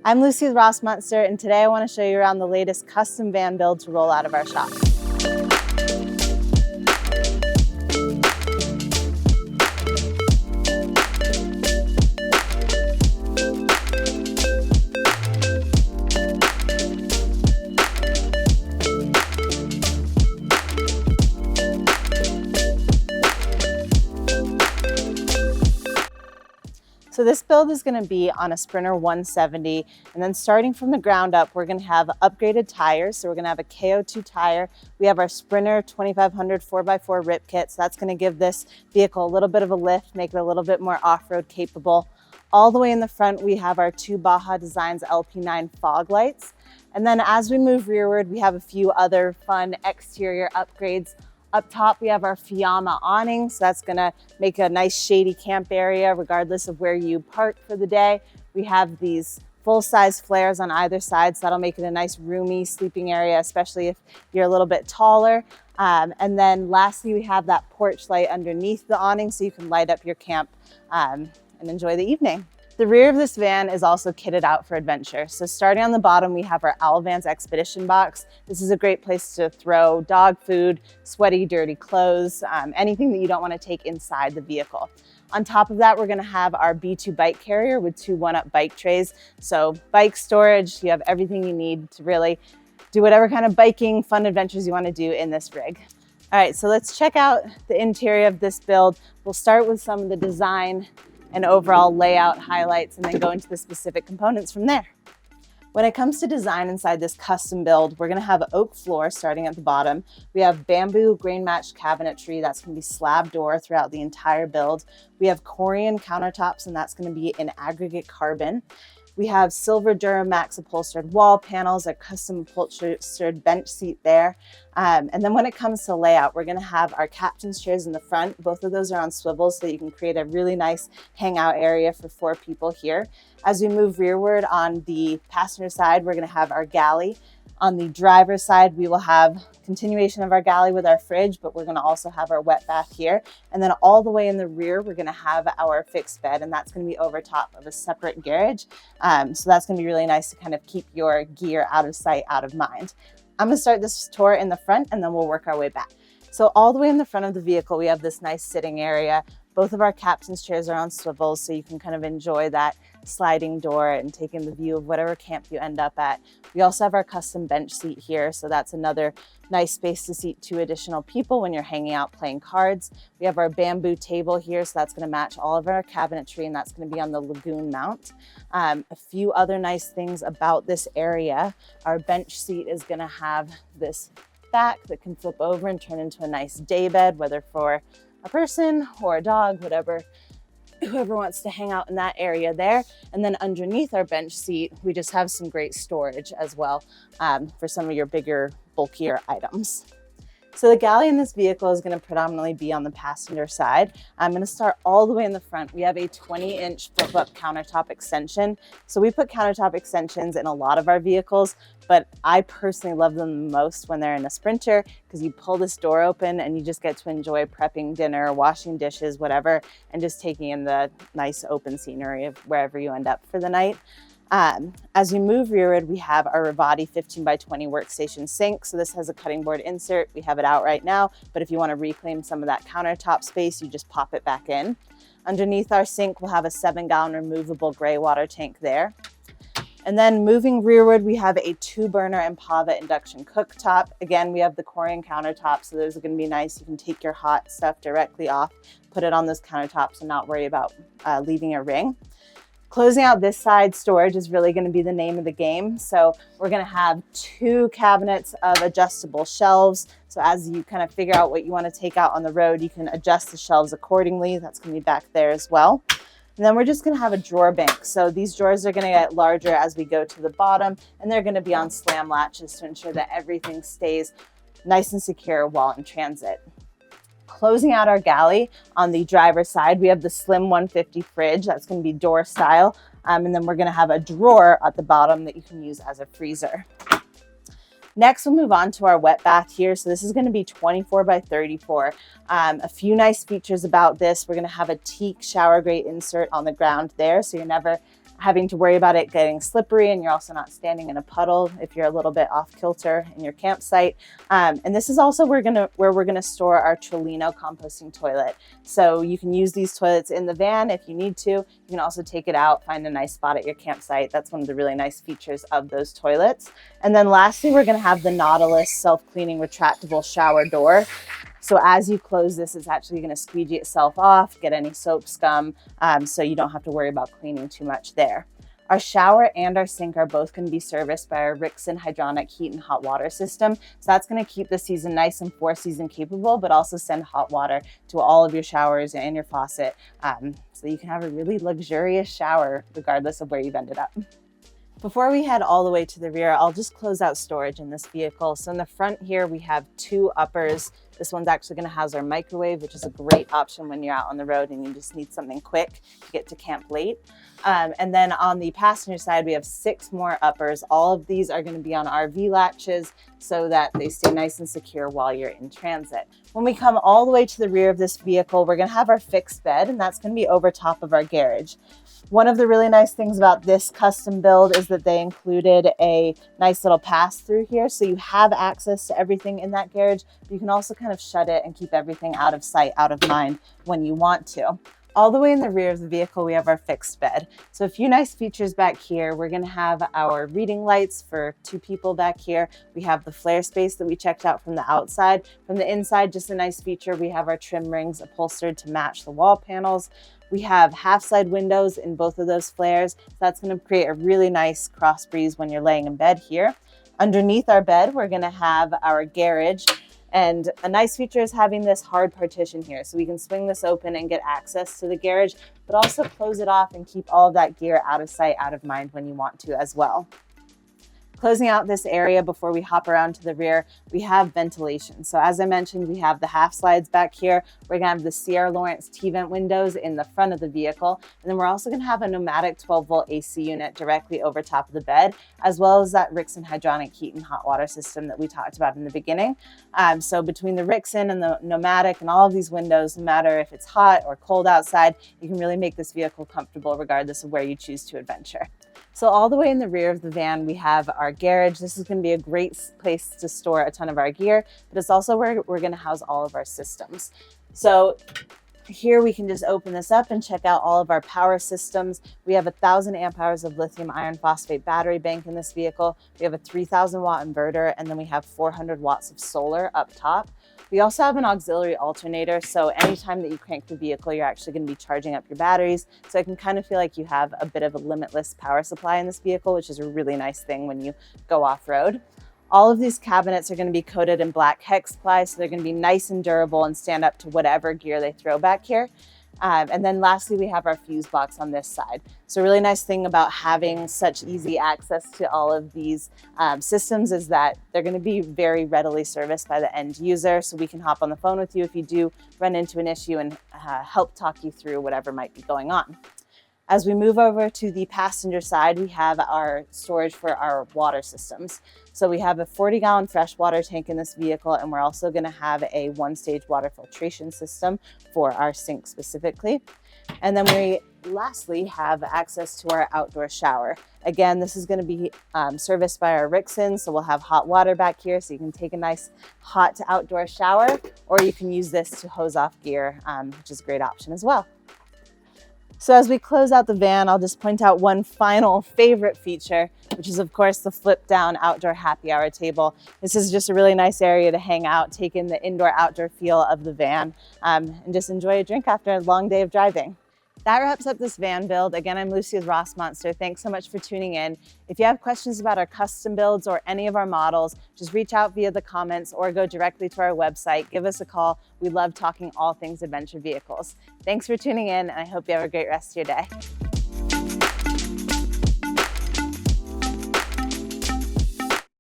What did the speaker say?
I'm Lucy with Rossmonster, and today I want to show you around the latest custom van build to roll out of our shop. So this build is going to be on a Sprinter 170, and then starting from the ground up, we're going to have upgraded tires. So we're going to have a KO2 tire. We have our Sprinter 2500 4x4 rip kit. So that's going to give this vehicle a little bit of a lift, make it a little bit more off-road capable. All the way in the front, we have our two Baja Designs LP9 fog lights. And then as we move rearward, we have a few other fun exterior upgrades. Up top, we have our Fiamma awning, so that's gonna make a nice shady camp area regardless of where you park for the day. We have these full-size flares on either side, so that'll make it a nice roomy sleeping area, especially if you're a little bit taller. And then lastly, we have that porch light underneath the awning so you can light up your camp and enjoy the evening. The rear of this van is also kitted out for adventure. So starting on the bottom, we have our Vans Expedition box. This is a great place to throw dog food, sweaty, dirty clothes, anything that you don't want to take inside the vehicle. On top of that, we're going to have our B2 bike carrier with two one-up bike trays. So bike storage, you have everything you need to really do whatever kind of biking, fun adventures you want to do in this rig. All right, so let's check out the interior of this build. We'll start with some of the design and overall layout highlights, and then go into the specific components from there. When it comes to design inside this custom build, we're gonna have oak floor starting at the bottom. We have bamboo grain matched cabinetry that's gonna be slab door throughout the entire build. We have Corian countertops, and that's gonna be in aggregate carbon. We have silver Duramax upholstered wall panels, a custom upholstered bench seat there. And then when it comes to layout, we're gonna have our captain's chairs in the front. Both of those are on swivels, so you can create a really nice hangout area for 4 people here. As we move rearward on the passenger side, we're gonna have our galley. On the driver's side, we will have continuation of our galley with our fridge, but we're gonna also have our wet bath here. And then all the way in the rear, we're gonna have our fixed bed, and that's gonna be over top of a separate garage. So that's gonna be really nice to kind of keep your gear out of sight, out of mind. I'm gonna start this tour in the front, and then we'll work our way back. So all the way in the front of the vehicle, we have this nice sitting area. Both of our captain's chairs are on swivels, so you can kind of enjoy that sliding door and take in the view of whatever camp you end up at. We also have our custom bench seat here, so that's another nice space to seat 2 additional people when you're hanging out playing cards. We have our bamboo table here, so that's gonna match all of our cabinetry, and that's gonna be on the Lagun-mount. A few other nice things about this area. Our bench seat is gonna have this back that can flip over and turn into a nice day bed, whether for a person or a dog, whoever wants to hang out in that area there. And then underneath our bench seat, we just have some great storage as well for some of your bigger, bulkier items. So the galley in this vehicle is going to predominantly be on the passenger side. I'm going to start all the way in the front. We have a 20-inch flip-up countertop extension. So we put countertop extensions in a lot of our vehicles, but I personally love them the most when they're in a Sprinter, because you pull this door open and you just get to enjoy prepping dinner, washing dishes, whatever, and just taking in the nice open scenery of wherever you end up for the night. As you move rearward, we have our Ruvati 15x20 workstation sink. So this has a cutting board insert. We have it out right now, but if you want to reclaim some of that countertop space, you just pop it back in. Underneath our sink, we'll have a 7-gallon removable gray water tank there. And then moving rearward, we have a 2-burner Impava induction cooktop. Again, we have the Corian countertops, so those are going to be nice. You can take your hot stuff directly off, put it on those countertops, and not worry about leaving a ring. Closing out this side, storage is really going to be the name of the game. So we're going to have 2 cabinets of adjustable shelves. So as you kind of figure out what you want to take out on the road, you can adjust the shelves accordingly. That's going to be back there as well. And then we're just going to have a drawer bank. So these drawers are going to get larger as we go to the bottom, and they're going to be on slam latches to ensure that everything stays nice and secure while in transit. Closing out our galley on the driver's side, we have the Slim 150 fridge. That's going to be door style. And then we're going to have a drawer at the bottom that you can use as a freezer. Next, we'll move on to our wet bath here. So this is going to be 24x34. A few nice features about this. We're going to have a teak shower grate insert on the ground there, so you're never having to worry about it getting slippery, and you're also not standing in a puddle if you're a little bit off kilter in your campsite. And this is also where we're gonna store our Trolino composting toilet. So you can use these toilets in the van if you need to. You can also take it out, find a nice spot at your campsite. That's one of the really nice features of those toilets. And then lastly, we're gonna have the Nautilus self-cleaning retractable shower door. So as you close this, it's actually gonna squeegee itself off, get any soap scum, so you don't have to worry about cleaning too much there. Our shower and our sink are both gonna be serviced by our Rixson hydronic heat and hot water system. So that's gonna keep the season nice and 4-season capable, but also send hot water to all of your showers and your faucet, so you can have a really luxurious shower regardless of where you've ended up. Before we head all the way to the rear, I'll just close out storage in this vehicle. So in the front here, we have 2 uppers. This one's actually gonna house our microwave, which is a great option when you're out on the road and you just need something quick to get to camp late. And then on the passenger side, we have 6 more uppers. All of these are gonna be on RV latches so that they stay nice and secure while you're in transit. When we come all the way to the rear of this vehicle, we're gonna have our fixed bed, and that's gonna be over top of our garage. One of the really nice things about this custom build is that they included a nice little pass through here. So you have access to everything in that garage, but you can also kind of shut it and keep everything out of sight, out of mind when you want to. All the way in the rear of the vehicle, we have our fixed bed. So a few nice features back here. We're gonna have our reading lights for 2 people back here. We have the flare space that we checked out from the outside. From the inside, just a nice feature. We have our trim rings upholstered to match the wall panels. We have half slide windows in both of those flares. So that's gonna create a really nice cross breeze when you're laying in bed here. Underneath our bed, we're gonna have our garage. And a nice feature is having this hard partition here. So we can swing this open and get access to the garage, but also close it off and keep all of that gear out of sight, out of mind when you want to as well. Closing out this area before we hop around to the rear, we have ventilation. So as I mentioned, we have the half slides back here. We're gonna have the Sierra Lawrence T-vent windows in the front of the vehicle. And then we're also gonna have a pneumatic 12-volt AC unit directly over top of the bed, as well as that Rixson hydronic heat and hot water system that we talked about in the beginning. So between the Rixson and the pneumatic and all of these windows, no matter if it's hot or cold outside, you can really make this vehicle comfortable regardless of where you choose to adventure. So all the way in the rear of the van, we have our garage. This is gonna be a great place to store a ton of our gear, but it's also where we're gonna house all of our systems. So here we can just open this up and check out all of our power systems. We have 1,000 amp hours of lithium iron phosphate battery bank in this vehicle. We have a 3,000 watt inverter, and then we have 400 watts of solar up top. We also have an auxiliary alternator, so anytime that you crank the vehicle, you're actually going to be charging up your batteries. So it can kind of feel like you have a bit of a limitless power supply in this vehicle, which is a really nice thing when you go off-road. All of these cabinets are going to be coated in black hex ply, so they're going to be nice and durable and stand up to whatever gear they throw back here. And then lastly, we have our fuse box on this side. So a really nice thing about having such easy access to all of these systems is that they're going to be very readily serviced by the end user. So we can hop on the phone with you if you do run into an issue and help talk you through whatever might be going on. As we move over to the passenger side, we have our storage for our water systems. So we have a 40-gallon freshwater tank in this vehicle, and we're also going to have a 1-stage water filtration system for our sink specifically. And then we lastly have access to our outdoor shower. Again, this is going to be serviced by our Rixson, so we'll have hot water back here so you can take a nice hot outdoor shower, or you can use this to hose off gear, which is a great option as well. So as we close out the van, I'll just point out one final favorite feature, which is of course the flip down outdoor happy hour table. This is just a really nice area to hang out, take in the indoor outdoor feel of the van, and just enjoy a drink after a long day of driving. That wraps up this van build. Again, I'm Lucy with Rossmonster. Thanks so much for tuning in. If you have questions about our custom builds or any of our models, just reach out via the comments or go directly to our website. Give us a call. We love talking all things adventure vehicles. Thanks for tuning in, and I hope you have a great rest of your day.